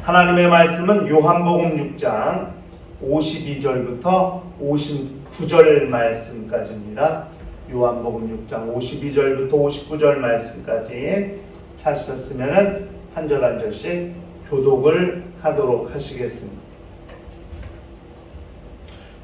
하나님의 말씀은 요한복음 6장 52절부터 59절 말씀까지입니다. 요한복음 6장 52절부터 59절 말씀까지 찾으셨으면 한 절 한 절씩 교독을 하도록 하시겠습니다.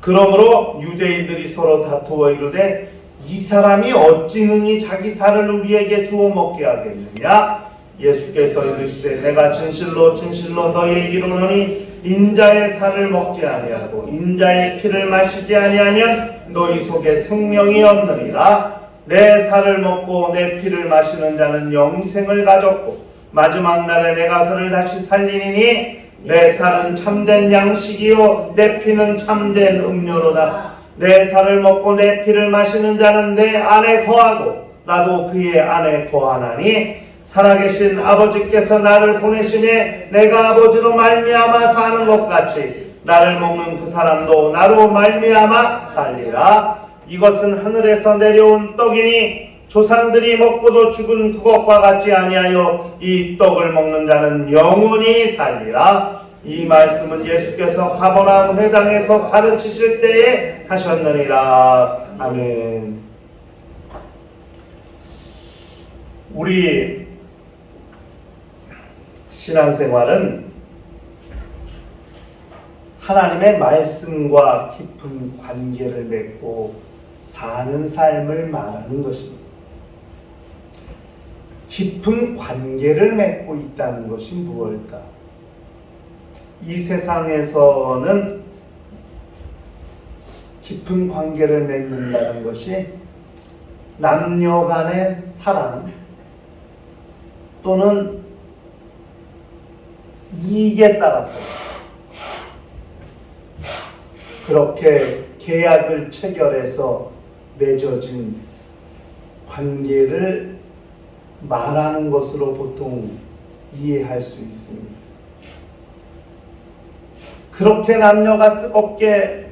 그러므로 유대인들이 서로 다투어 이르되 이 사람이 어찌 능히 자기 살을 우리에게 주어 먹게 하겠느냐? 예수께서 이르시되 내가 진실로 진실로 너희에게 이르노니 인자의 살을 먹지 아니하고 인자의 피를 마시지 아니하면 너희 속에 생명이 없느니라. 내 살을 먹고 내 피를 마시는 자는 영생을 가졌고 마지막 날에 내가 그를 다시 살리니 내 살은 참된 양식이요 내 피는 참된 음료로다. 내 살을 먹고 내 피를 마시는 자는 내 안에 거하고 나도 그의 안에 거하나니 살아계신 아버지께서 나를 보내심에 내가 아버지로 말미암아 사는 것 같이 나를 먹는 그 사람도 나로 말미암아 살리라. 이것은 하늘에서 내려온 떡이니 조상들이 먹고도 죽은 그것과 같지 아니하여 이 떡을 먹는 자는 영원히 살리라. 이 말씀은 예수께서 가버나움 회당에서 가르치실 때에 하셨느니라. 아멘. 우리 신앙생활은 하나님의 말씀과 깊은 관계를 맺고 사는 삶을 말하는 것입니다. 깊은 관계를 맺고 있다는 것이 무엇일까? 이 세상에서는 깊은 관계를 맺는다는 것이 남녀 간의 사랑 또는 이익에 따라서 그렇게 계약을 체결해서 맺어진 관계를 말하는 것으로 보통 이해할 수 있습니다. 그렇게 남녀가 뜨겁게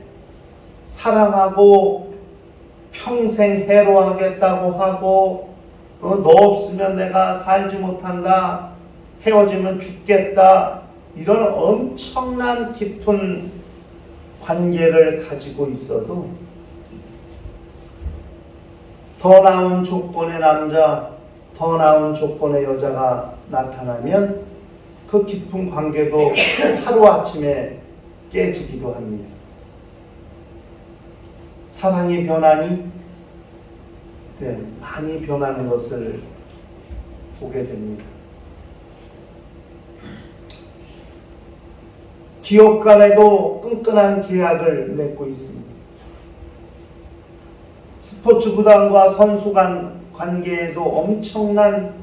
사랑하고 평생 해로하겠다고 하고 너 없으면 내가 살지 못한다, 헤어지면 죽겠다, 이런 엄청난 깊은 관계를 가지고 있어도 더 나은 조건의 남자, 더 나은 조건의 여자가 나타나면 그 깊은 관계도 하루아침에 깨지기도 합니다. 사랑이 변하니 많이 변하는 것을 보게 됩니다. 기업 간에도 끈끈한 계약을 맺고 있습니다. 스포츠 구단과 선수 간 관계에도 엄청난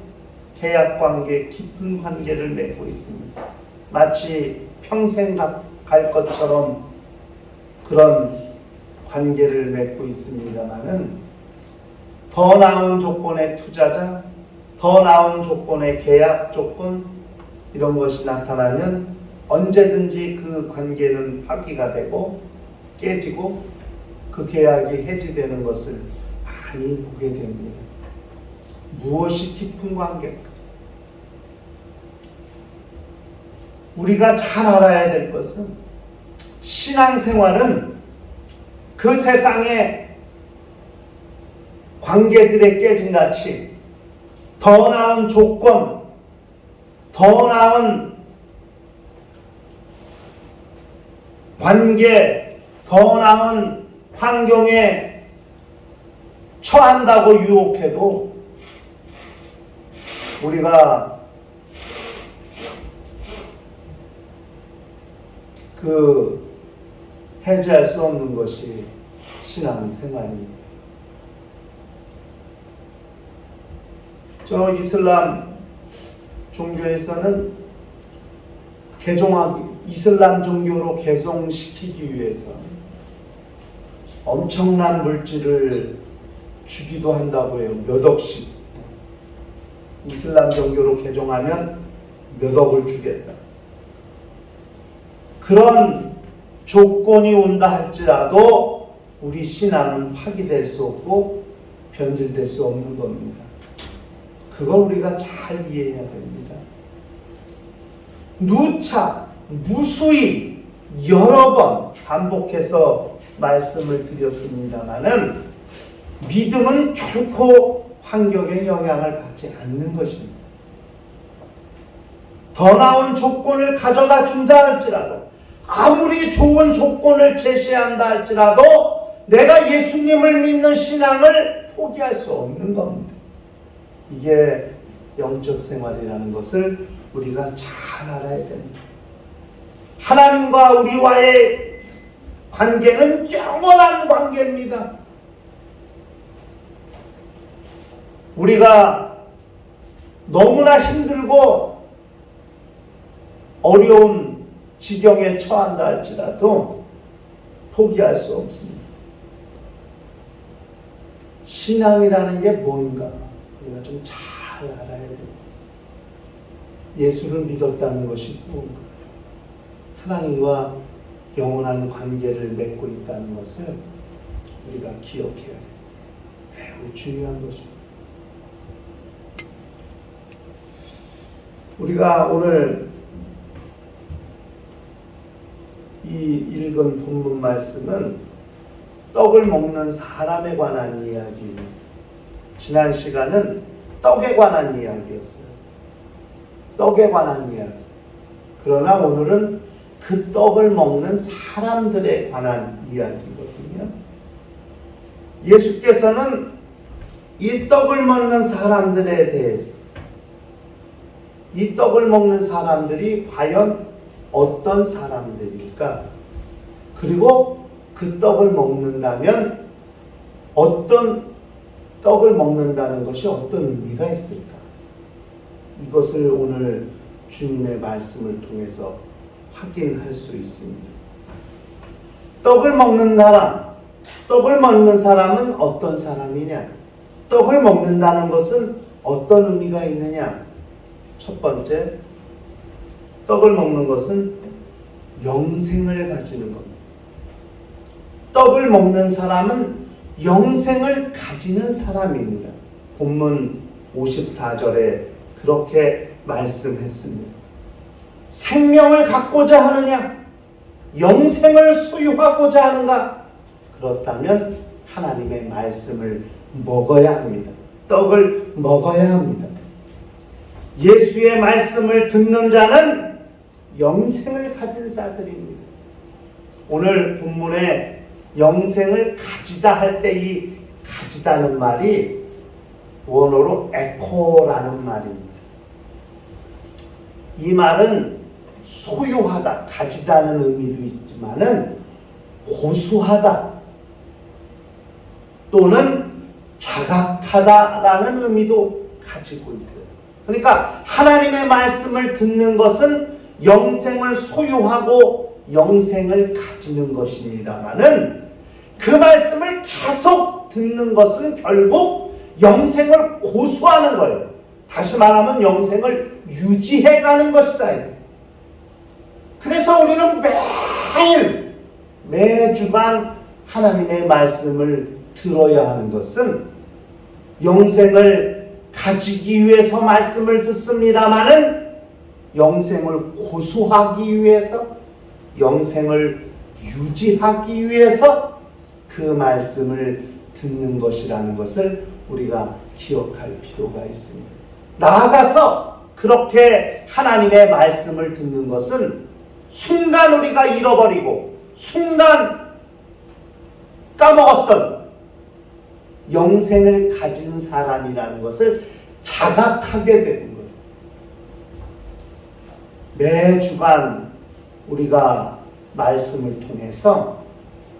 계약 관계, 깊은 관계를 맺고 있습니다. 마치 평생 갈 것처럼 그런 관계를 맺고 있습니다만은 더 나은 조건의 투자자, 더 나은 조건의 계약 조건, 이런 것이 나타나면 언제든지 그 관계는 파기가 되고 깨지고 그 계약이 해지되는 것을 많이 보게 됩니다. 무엇이 깊은 관계일까? 우리가 잘 알아야 될 것은 신앙생활은 그 세상의 관계들의 깨짐같이 더 나은 조건, 더 나은 관계, 더 나은 환경에 처한다고 유혹해도 우리가 해제할 수 없는 것이 신앙생활입니다. 저 이슬람 종교에서는 이슬람 종교로 개종시키기 위해서 엄청난 물질을 주기도 한다고 해요. 몇 억씩. 이슬람 종교로 개종하면 몇 억을 주겠다. 그런 조건이 온다 할지라도 우리 신앙은 파기될 수 없고 변질될 수 없는 겁니다. 그걸 우리가 잘 이해해야 됩니다. 누차 무수히 여러 번 반복해서 말씀을 드렸습니다마는 믿음은 결코 환경의 영향을 받지 않는 것입니다. 더 나은 조건을 가져다 준다 할지라도, 아무리 좋은 조건을 제시한다 할지라도 내가 예수님을 믿는 신앙을 포기할 수 없는 겁니다. 이게 영적 생활이라는 것을 우리가 잘 알아야 됩니다. 하나님과 우리와의 관계는 영원한 관계입니다. 우리가 너무나 힘들고 어려운 지경에 처한다 할지라도 포기할 수 없습니다. 신앙이라는 게 뭔가 우리가 좀 잘 알아야 됩니다. 예수를 믿었다는 것이 뭔가, 하나님과 영원한 관계를 맺고 있다는 것을 우리가 기억해야 돼요. 매우 중요한 것입니다. 우리가 오늘 이 읽은 본문 말씀은 떡을 먹는 사람에 관한 이야기입니다. 지난 시간은 떡에 관한 이야기였어요. 떡에 관한 이야기. 그러나 오늘은 그 떡을 먹는 사람들에 관한 이야기거든요. 예수께서는 이 떡을 먹는 사람들에 대해서, 이 떡을 먹는 사람들이 과연 어떤 사람들일까? 그리고 그 떡을 먹는다면 어떤 떡을 먹는다는 것이 어떤 의미가 있을까? 이것을 오늘 주님의 말씀을 통해서 확인할 수 있습니다. 떡을 먹는 사람은 어떤 사람이냐? 떡을 먹는다는 것은 어떤 의미가 있느냐? 첫 번째, 떡을 먹는 것은 영생을 가지는 겁니다. 떡을 먹는 사람은 영생을 가지는 사람입니다. 본문 54절에 그렇게 말씀했습니다. 생명을 갖고자 하느냐? 영생을 소유하고자 하는가? 그렇다면 하나님의 말씀을 먹어야 합니다. 떡을 먹어야 합니다. 예수의 말씀을 듣는 자는 영생을 가진 자들입니다. 오늘 본문에 영생을 가지다 할 때 이 가지다는 말이 원어로 에코라는 말입니다. 이 말은 소유하다, 가지다는 의미도 있지만은 고수하다 또는 자각하다라는 의미도 가지고 있어요. 그러니까 하나님의 말씀을 듣는 것은 영생을 소유하고 영생을 가지는 것입니다마는 그 말씀을 계속 듣는 것은 결국 영생을 고수하는 거예요. 다시 말하면 영생을 유지해가는 것이다. 그래서 우리는 매주간 하나님의 말씀을 들어야 하는 것은 영생을 가지기 위해서 말씀을 듣습니다마는 영생을 고수하기 위해서, 영생을 유지하기 위해서 그 말씀을 듣는 것이라는 것을 우리가 기억할 필요가 있습니다. 나아가서 그렇게 하나님의 말씀을 듣는 것은 순간 우리가 잃어버리고 순간 까먹었던 영생을 가진 사람이라는 것을 자각하게 되는 거예요. 매주간 우리가 말씀을 통해서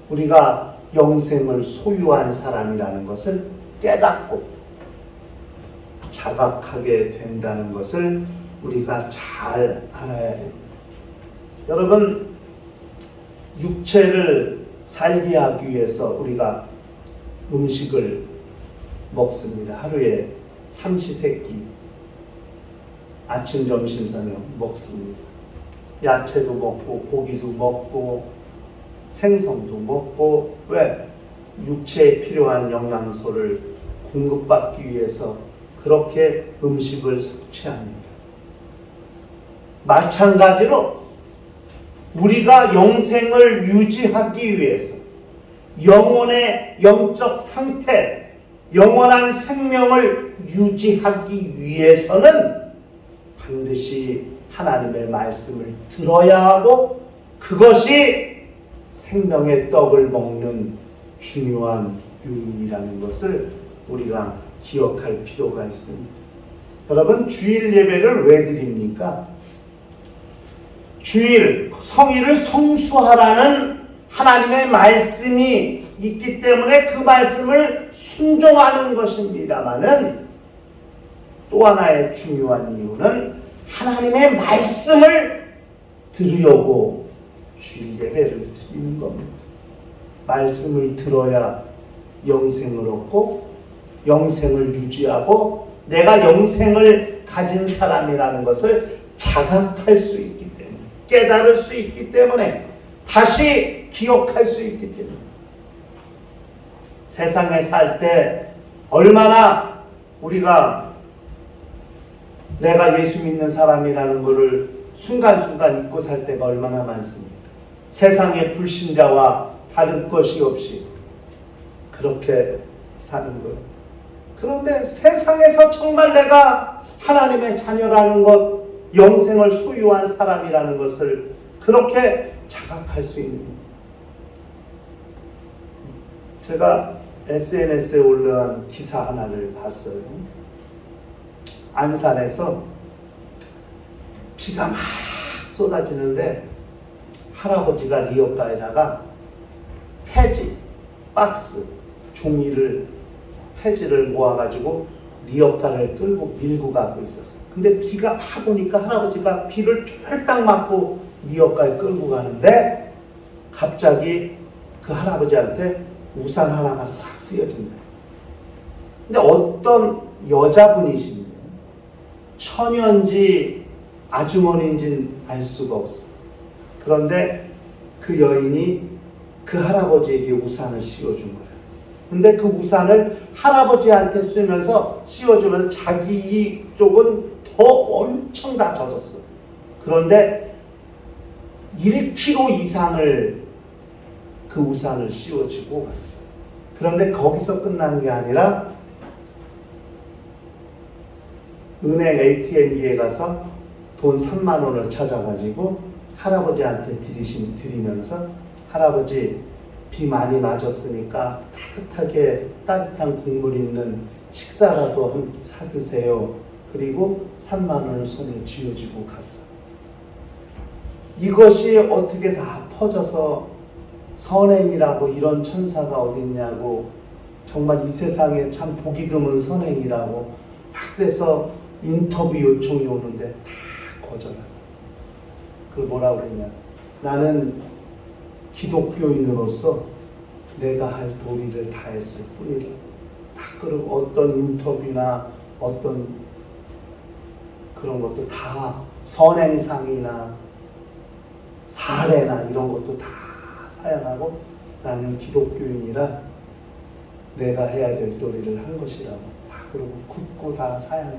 우리가 영생을 소유한 사람이라는 것을 깨닫고 자각하게 된다는 것을 우리가 잘 알아야 됩니다. 여러분, 육체를 살게 하기 위해서 우리가 음식을 먹습니다. 하루에 삼시세끼 아침, 점심, 저녁 먹습니다. 야채도 먹고 고기도 먹고 생선도 먹고, 왜? 육체에 필요한 영양소를 공급받기 위해서 그렇게 음식을 섭취합니다. 마찬가지로 우리가 영생을 유지하기 위해서 영혼의 영적 상태, 영원한 생명을 유지하기 위해서는 반드시 하나님의 말씀을 들어야 하고 그것이 생명의 떡을 먹는 중요한 요인이라는 것을 우리가 기억할 필요가 있습니다. 여러분, 주일 예배를 왜 드립니까? 주일, 성일을 성수하라는 하나님의 말씀이 있기 때문에 그 말씀을 순종하는 것입니다마는 또 하나의 중요한 이유는 하나님의 말씀을 들으려고 주일 예배를 드리는 겁니다. 말씀을 들어야 영생을 얻고 영생을 유지하고 내가 영생을 가진 사람이라는 것을 자각할 수 있기 때문에, 깨달을 수 있기 때문에, 다시 기억할 수 있기 때문에, 세상에 살 때 얼마나 우리가 내가 예수 믿는 사람이라는 것을 순간순간 잊고 살 때가 얼마나 많습니까? 세상의 불신자와 다른 것이 없이 그렇게 사는 거예요. 그런데 세상에서 정말 내가 하나님의 자녀라는 것, 영생을 소유한 사람이라는 것을 그렇게 자각할 수 있는 거예요. 제가 SNS에 올라온 기사 하나를 봤어요. 안산에서 비가 막 쏟아지는데 할아버지가 리어카에다가 폐지, 박스, 종이를, 폐지를 모아가지고 리어카를 끌고 밀고 가고 있었어요. 근데 비가 막 오니까 할아버지가 비를 쫄딱 맞고 리어카를 끌고 가는데 갑자기 그 할아버지한테 우산 하나가 싹 쓰여진다. 근데 어떤 여자분이신데 처녀인지 아주머니인지는 알 수가 없어. 그런데 그 여인이 그 할아버지에게 우산을 씌워준 거예요. 근데 그 우산을 할아버지한테 쓰면서 씌워주면서 자기 쪽은 더 엄청 다 젖었어. 그런데 1kg 이상을 그 우산을 씌워주고 갔어. 그런데 거기서 끝난 게 아니라 은행 ATM기에 가서 돈 3만 원을 찾아가지고 할아버지한테 드리면서 할아버지 비 많이 맞았으니까 따뜻하게 따뜻한 국물 있는 식사라도 사드세요. 그리고 3만 원을 손에 쥐어주고 갔어. 이것이 어떻게 다 퍼져서 선행이라고 이런 천사가 어딨냐고 정말 이 세상에 참 보기 드문 선행이라고 막 돼서 인터뷰 요청이 오는데 다 거절하고 그걸 뭐라고 그랬냐, 나는 기독교인으로서 내가 할 도리를 다했을 뿐이다. 다 그리고 어떤 인터뷰나 어떤 그런 것도 다 선행상이나 사례나 이런 것도 다 사양하고 나는 기독교인이라 내가 해야 될 도리를 한 것이라고 다 그러고 굳고 다 사양해.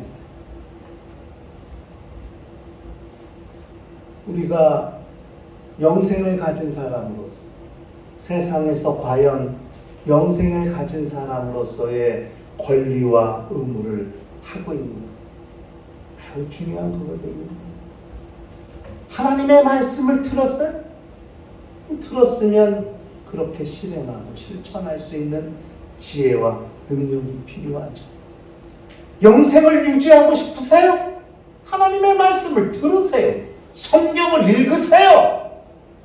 우리가 영생을 가진 사람으로서 세상에서 과연 영생을 가진 사람으로서의 권리와 의무를 하고 있는가? 아주 중요한 거거든요. 하나님의 말씀을 들었어요? 들었으면 그렇게 실행하고 실천할 수 있는 지혜와 능력이 필요하죠. 영생을 유지하고 싶으세요? 하나님의 말씀을 들으세요. 성경을 읽으세요.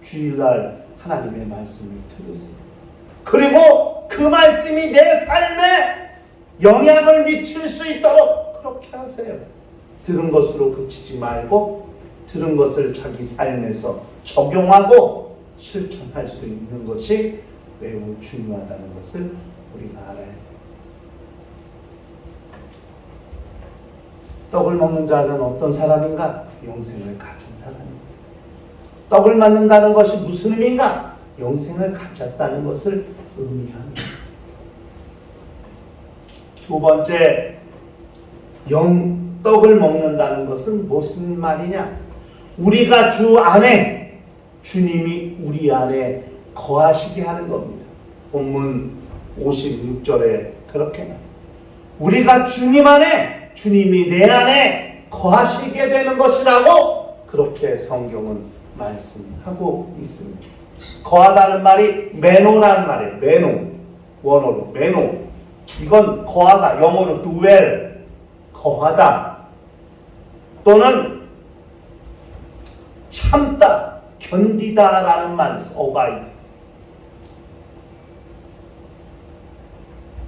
주일날 하나님의 말씀을 들으세요. 그리고 그 말씀이 내 삶에 영향을 미칠 수 있도록 그렇게 하세요. 들은 것으로 그치지 말고 들은 것을 자기 삶에서 적용하고 실천할 수 있는 것이 매우 중요하다는 것을 우리가 알아야 돼요. 떡을 먹는 자는 어떤 사람인가? 영생을 가진 사람입니다. 떡을 맞는다는 것이 무슨 의미인가? 영생을 가졌다는 것을 의미합니다. 두 번째, 떡을 먹는다는 것은 무슨 말이냐? 우리가 주 안에, 주님이 우리 안에 거하시게 하는 겁니다. 본문 56절에 그렇게 말합니다. 우리가 주님 안에, 주님이 내 안에 거하시게 되는 것이라고 그렇게 성경은 말씀하고 있습니다. 거하다는 말이 메노라는 말이에요. 메노, 원어로 메노. 이건 거하다, 영어로 dwell, 거하다 또는 참다, 견디다라는 말이죠. abide.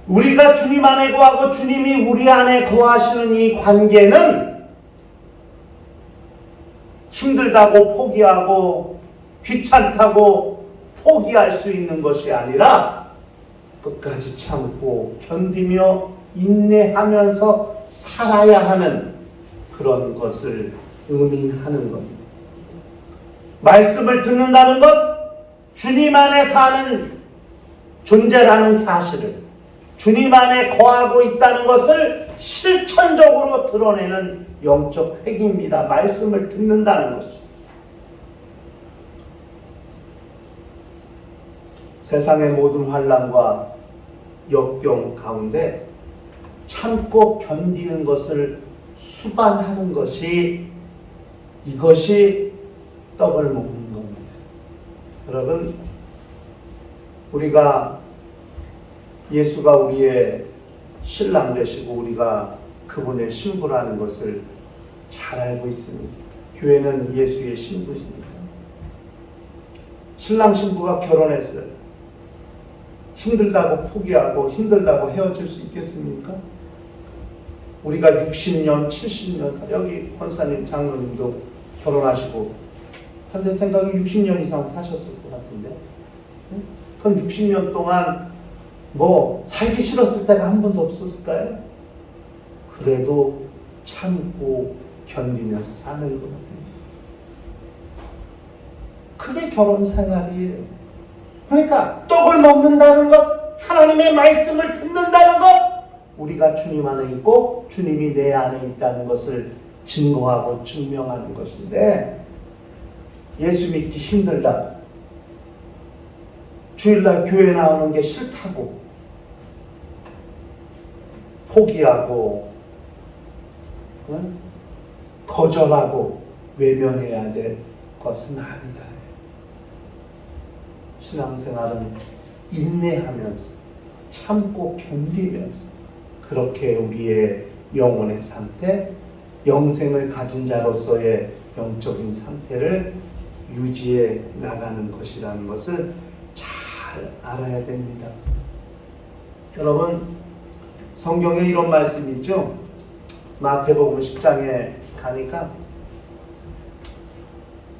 우리가 주님 안에 거하고 주님이 우리 안에 거하시는 이 관계는 힘들다고 포기하고 귀찮다고 포기할 수 있는 것이 아니라 끝까지 참고 견디며 인내하면서 살아야 하는 그런 것을 의미하는 겁니다. 말씀을 듣는다는 것, 주님 안에 사는 존재라는 사실을, 주님 안에 거하고 있다는 것을 실천적으로 드러내는 영적 회개입니다. 말씀을 듣는다는 것이. 세상의 모든 환난과 역경 가운데 참고 견디는 것을 수반하는 것이, 이것이 떡을 먹는 겁니다. 여러분, 우리가 예수가 우리의 신랑 되시고 우리가 그분의 신부라는 것을 잘 알고 있습니다. 교회는 예수의 신부입니다. 신랑 신부가 결혼했어요. 힘들다고 포기하고 힘들다고 헤어질 수 있겠습니까? 우리가 60년, 70년, 여기 권사님, 장로님도 결혼하시고 현대 생각에 60년 이상 사셨을 것 같은데, 그럼 60년 동안 뭐 살기 싫었을 때가 한 번도 없었을까요? 그래도 참고 견디면서 사는 것 같아요. 그게 결혼 생활이에요. 그러니까 떡을 먹는다는 것, 하나님의 말씀을 듣는다는 것, 우리가 주님 안에 있고 주님이 내 안에 있다는 것을 증거하고 증명하는 것인데, 예수 믿기 힘들다, 주일날 교회 나오는 게 싫다고 포기하고 거절하고 외면해야 될 것은 아니다. 신앙생활은 인내하면서 참고 견디면서 그렇게 우리의 영혼의 상태, 영생을 가진 자로서의 영적인 상태를 유지해 나가는 것이라는 것을 잘 알아야 됩니다. 여러분, 성경에 이런 말씀이 있죠. 마태복음 10장에 가니까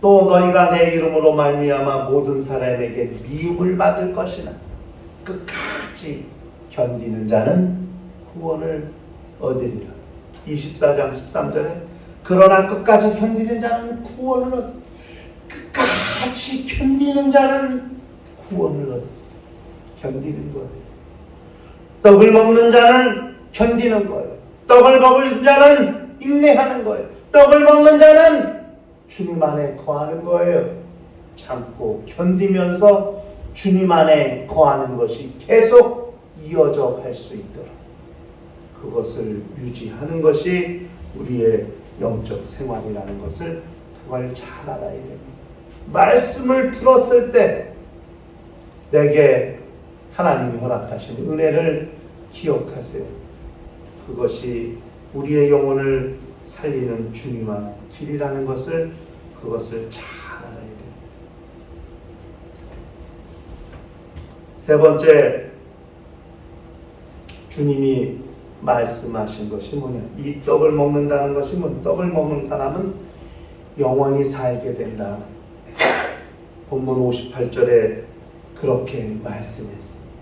또 너희가 내 이름으로 말미암아 모든 사람에게 미움을 받을 것이나 끝까지 견디는 자는 구원을 얻으리라. 24장 13절에 그러나 끝까지 견디는 자는 구원을 얻으리라. 끝까지 견디는 자는 구원을 얻으리라. 견디는 거예요. 떡을 먹는 자는 견디는 거예요. 떡을 먹을 자는 인내하는 거예요. 떡을 먹는 자는 주님 안에 거하는 거예요. 참고 견디면서 주님 안에 거하는 것이 계속 이어져 갈 수 있도록 그것을 유지하는 것이 우리의 영적 생활이라는 것을, 그걸 잘 알아야 됩니다. 말씀을 들었을 때 내게 하나님이 허락하신 은혜를 기억하세요. 그것이 우리의 영혼을 살리는 중요한 길이라는 것을, 그것을 잘 알아야 돼요. 세 번째, 주님이 말씀하신 것이 뭐냐? 이 떡을 먹는다는 것이 뭐냐? 떡을 먹는 사람은 영원히 살게 된다. 본문 58절에 그렇게 말씀했습니다.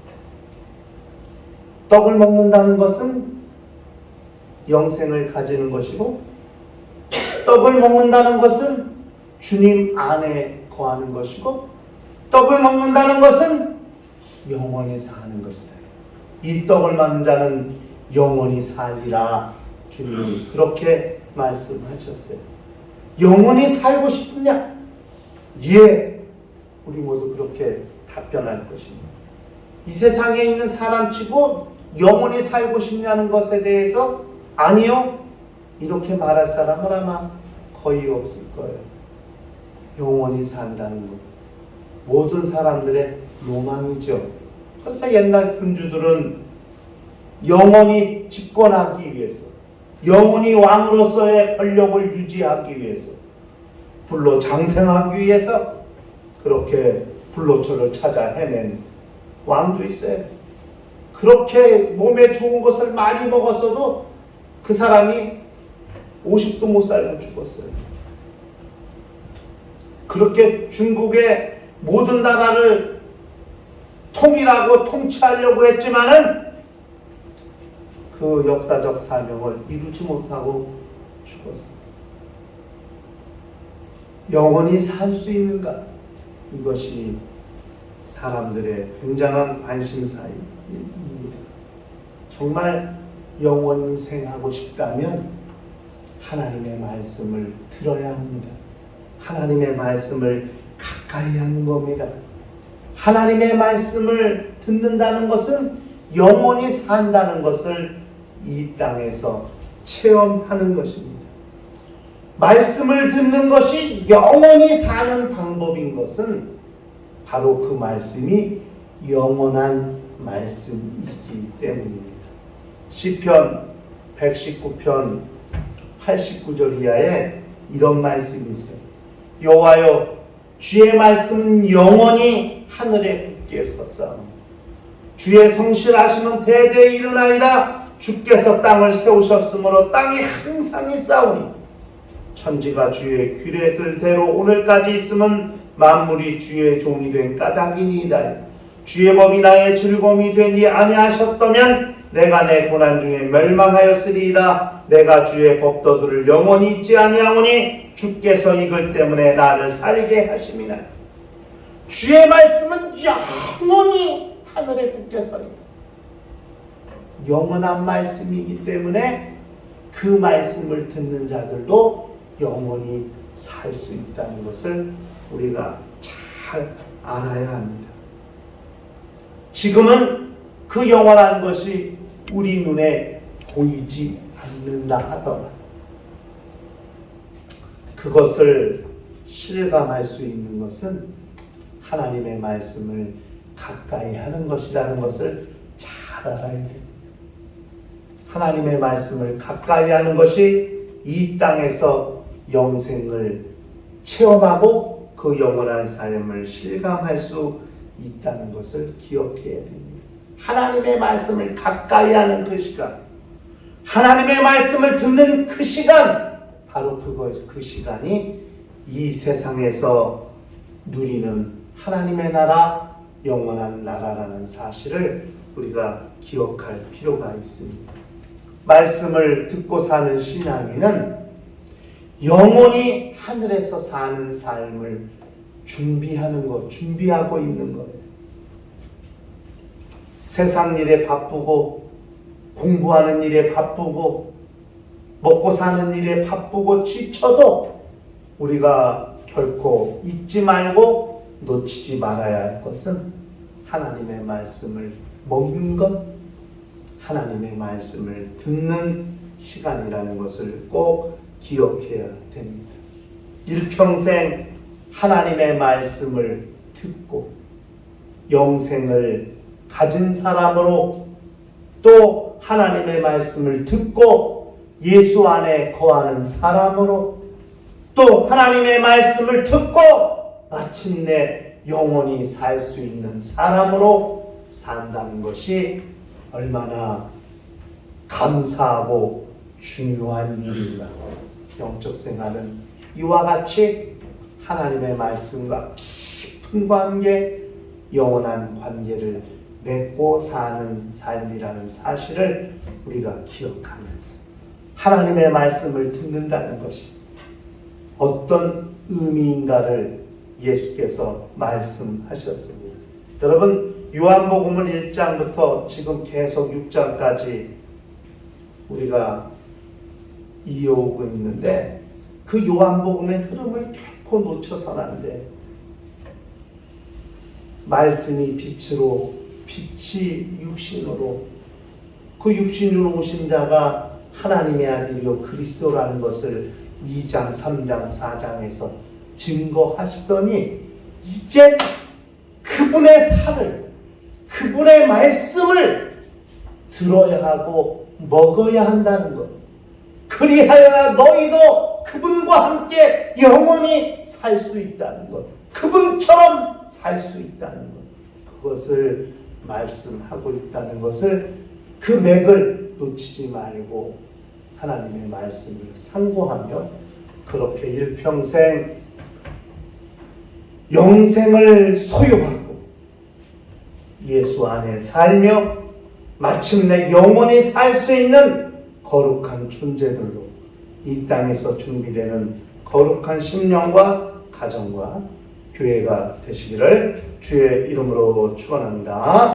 떡을 먹는다는 것은 영생을 가지는 것이고, 떡을 먹는다는 것은 주님 안에 거하는 것이고, 떡을 먹는다는 것은 영원히 사는 것이다. 이 떡을 먹는 자는 영원히 살리라. 주님이 그렇게 말씀하셨어요. 영원히 살고 싶으냐? 예, 우리 모두 그렇게 답변할 것입니다. 이 세상에 있는 사람치고 영원히 살고 싶냐는 것에 대해서 아니요, 이렇게 말할 사람은 아마 거의 없을 거예요. 영원히 산다는 것, 모든 사람들의 로망이죠. 그래서 옛날 군주들은 영원히 집권하기 위해서, 영원히 왕으로서의 권력을 유지하기 위해서, 불로 장생하기 위해서 그렇게 불로초를 찾아 헤맨 왕도 있어요. 그렇게 몸에 좋은 것을 많이 먹었어도 그 사람이 50도 못 살고 죽었어요. 그렇게 중국의 모든 나라를 통일하고 통치하려고 했지만은 그 역사적 사명을 이루지 못하고 죽었어요. 영원히 살 수 있는가? 이것이 사람들의 굉장한 관심사입니다. 정말 영원히 생하고 싶다면 하나님의 말씀을 들어야 합니다. 하나님의 말씀을 가까이 하는 겁니다. 하나님의 말씀을 듣는다는 것은 영원히 산다는 것을 이 땅에서 체험하는 것입니다. 말씀을 듣는 것이 영원히 사는 방법인 것은 바로 그 말씀이 영원한 말씀이기 때문입니다. 시편 119편 89절 이하에 이런 말씀이 있어요. 여호와여, 주의 말씀은 영원히 하늘에 굳게 섰사오니 주의 성실하심은 대대에 이르나이다. 주께서 땅을 세우셨으므로 땅이 항상 있사오니 천지가 주의 규례들대로 오늘까지 있음은 만물이 주의 종이 된 까닭이니이다. 주의 법이 나의 즐거움이 되니 아니하셨다면 내가 내 고난 중에 멸망하였으리이다. 내가 주의 법도들을 영원히 잊지 아니하오니 주께서 이것 때문에 나를 살게 하심이나. 주의 말씀은 영원히 하늘에 굳게 서있다. 영원한 말씀이기 때문에 그 말씀을 듣는 자들도 영원히 살 수 있다는 것을 우리가 잘 알아야 합니다. 지금은 그 영원한 것이 우리 눈에 보이지 않는다 하더라도 그것을 실감할 수 있는 것은 하나님의 말씀을 가까이 하는 것이라는 것을 잘 알아야 됩니다. 하나님의 말씀을 가까이 하는 것이 이 땅에서 영생을 체험하고 그 영원한 삶을 실감할 수 있다는 것을 기억해야 됩니다. 하나님의 말씀을 가까이 하는 그 시간, 하나님의 말씀을 듣는 그 시간, 바로 그 시간이 이 세상에서 누리는 하나님의 나라, 영원한 나라라는 사실을 우리가 기억할 필요가 있습니다. 말씀을 듣고 사는 신앙인은 영원히 하늘에서 사는 삶을 준비하는 것, 준비하고 있는 거예요. 세상 일에 바쁘고 공부하는 일에 바쁘고 먹고 사는 일에 바쁘고 지쳐도 우리가 결코 잊지 말고 놓치지 말아야 할 것은 하나님의 말씀을 먹는 것, 하나님의 말씀을 듣는 시간이라는 것을 꼭 기억해야 됩니다. 일평생 하나님의 말씀을 듣고 영생을 가진 사람으로 또 하나님의 말씀을 듣고 예수 안에 거하는 사람으로 또 하나님의 말씀을 듣고 마침내 영원히 살 수 있는 사람으로 산다는 것이 얼마나 감사하고 중요한 일인가. 영적 생활은 이와 같이 하나님의 말씀과 깊은 관계, 영원한 관계를 맺고 사는 삶이라는 사실을 우리가 기억하면서 하나님의 말씀을 듣는다는 것이 어떤 의미인가를 예수께서 말씀하셨습니다. 여러분, 요한복음을 1장부터 지금 계속 6장까지 우리가 이어오고 있는데 그 요한복음의 흐름을 결코 놓쳐서는 안 돼. 말씀이 빛으로, 빛이 육신으로, 그 육신으로 오신 자가 하나님의 아들이요 그리스도라는 것을 2장, 3장, 4장에서 증거하시더니 이제 그분의 살을, 그분의 말씀을 들어야 하고 먹어야 한다는 것. 그리하여야 너희도 그분과 함께 영원히 살 수 있다는 것. 그분처럼 살 수 있다는 것. 그것을 말씀하고 있다는 것을, 그 맥을 놓치지 말고 하나님의 말씀을 상고하며 그렇게 일평생 영생을 소유하고 예수 안에 살며 마침내 영원히 살 수 있는 거룩한 존재들로 이 땅에서 준비되는 거룩한 심령과 가정과 교회가 되시기를 주의 이름으로 축원합니다.